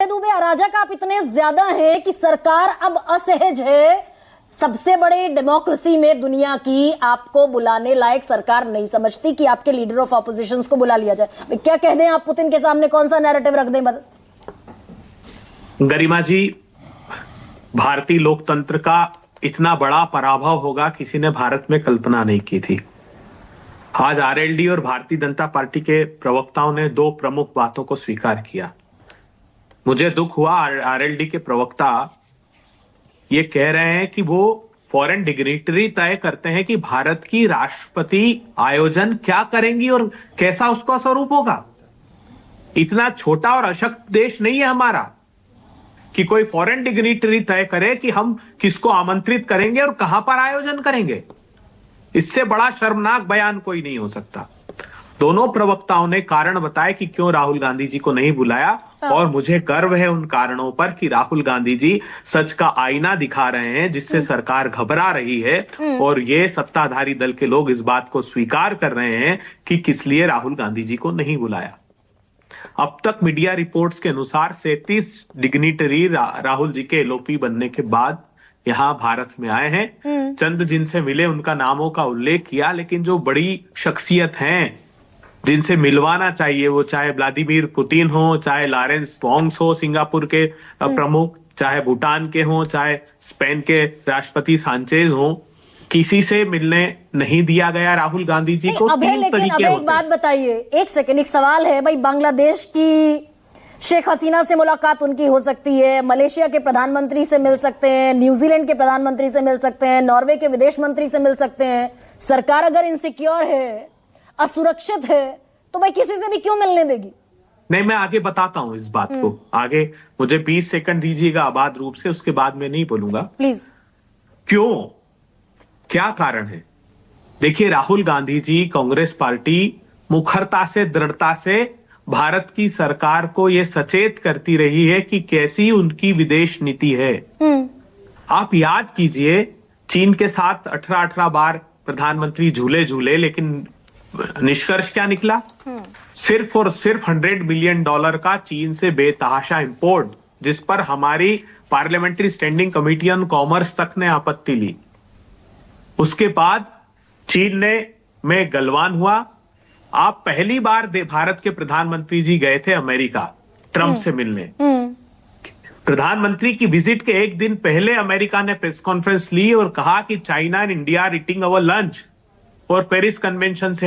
दुबे, अराजक आप इतने ज्यादा हैं कि सरकार अब असहज है। सबसे बड़ी डेमोक्रेसी में दुनिया की आपको बुलाने लायक सरकार नहीं समझती कि आपके लीडर ऑफ ऑपोजिशन को बुला लिया जाए। क्या कह दें आप पुतिन के सामने, कौन सा नैरेटिव रख दें? गरिमा जी, भारतीय लोकतंत्र का इतना बड़ा पराभव होगा किसी ने भारत में कल्पना नहीं की थी। आज आरएलडी और भारतीय जनता पार्टी के प्रवक्ताओं ने दो प्रमुख बातों को स्वीकार किया। मुझे दुख हुआ, आरएलडी के प्रवक्ता ये कह रहे हैं कि वो फॉरेन डिग्निटरी तय करते हैं कि भारत की राष्ट्रपति आयोजन क्या करेंगी और कैसा उसका स्वरूप होगा। इतना छोटा और अशक्त देश नहीं है हमारा कि कोई फॉरेन डिग्निटरी तय करे कि हम किसको आमंत्रित करेंगे और कहां पर आयोजन करेंगे। इससे बड़ा शर्मनाक बयान कोई नहीं हो सकता। दोनों प्रवक्ताओं ने कारण बताए कि क्यों राहुल गांधी जी को नहीं बुलाया, और मुझे गर्व है उन कारणों पर कि राहुल गांधी जी सच का आईना दिखा रहे हैं जिससे सरकार घबरा रही है, और ये सत्ताधारी दल के लोग इस बात को स्वीकार कर रहे हैं कि किस लिए राहुल गांधी जी को नहीं बुलाया। अब तक मीडिया रिपोर्ट्स के अनुसार 37 डिग्निटरी राहुल जी के एलओपी बनने के बाद यहां भारत में आए हैं। चंद जिनसे मिले उनका नामों का उल्लेख किया, लेकिन जो बड़ी शख्सियत हैं जिनसे मिलवाना चाहिए, वो चाहे व्लादिमीर पुतिन हो, चाहे लॉरेंस वोंग्स हो सिंगापुर के प्रमुख, चाहे भूटान के हो, चाहे स्पेन के राष्ट्रपति सांचेज हो, किसी से मिलने नहीं दिया गया राहुल गांधी जी को। तीन तरीके होते। एक बात बताइए, एक सेकंड, एक सवाल है भाई। बांग्लादेश की शेख हसीना से मुलाकात उनकी हो सकती है, मलेशिया के प्रधानमंत्री से मिल सकते हैं, न्यूजीलैंड के प्रधानमंत्री से मिल सकते हैं, नॉर्वे के विदेश मंत्री से मिल सकते हैं। सरकार अगर इनसिक्योर है, असुरक्षित है, तो भाई किसी से भी क्यों मिलने देगी? नहीं, मैं आगे बताता हूं इस बात को। आगे मुझे 20 सेकंड दीजिएगा आबाद रूप से, उसके बाद में नहीं बोलूंगा। प्लीज। क्यों, क्या कारण है? देखिए, राहुल गांधी जी, कांग्रेस पार्टी मुखरता से, दृढ़ता से भारत की सरकार को यह सचेत करती रही है कि कैसी उनकी विदेश नीति है। आप याद कीजिए, चीन के साथ 18 बार प्रधानमंत्री झूले, लेकिन निष्कर्ष क्या निकला? सिर्फ और सिर्फ $100 बिलियन का चीन से बेतहाशा इंपोर्ट, जिस पर हमारी parliamentary standing committee on commerce तक ने आपत्ति ली। उसके बाद चीन में गलवान हुआ। आप पहली बार भारत के प्रधानमंत्री जी गए थे अमेरिका ट्रंप से मिलने। प्रधानमंत्री की विजिट के एक दिन पहले अमेरिका ने प्रेस कॉन्फ्रेंस ली और कहा कि China and India are eating our lunch, और पेरिस कन्वेंशन से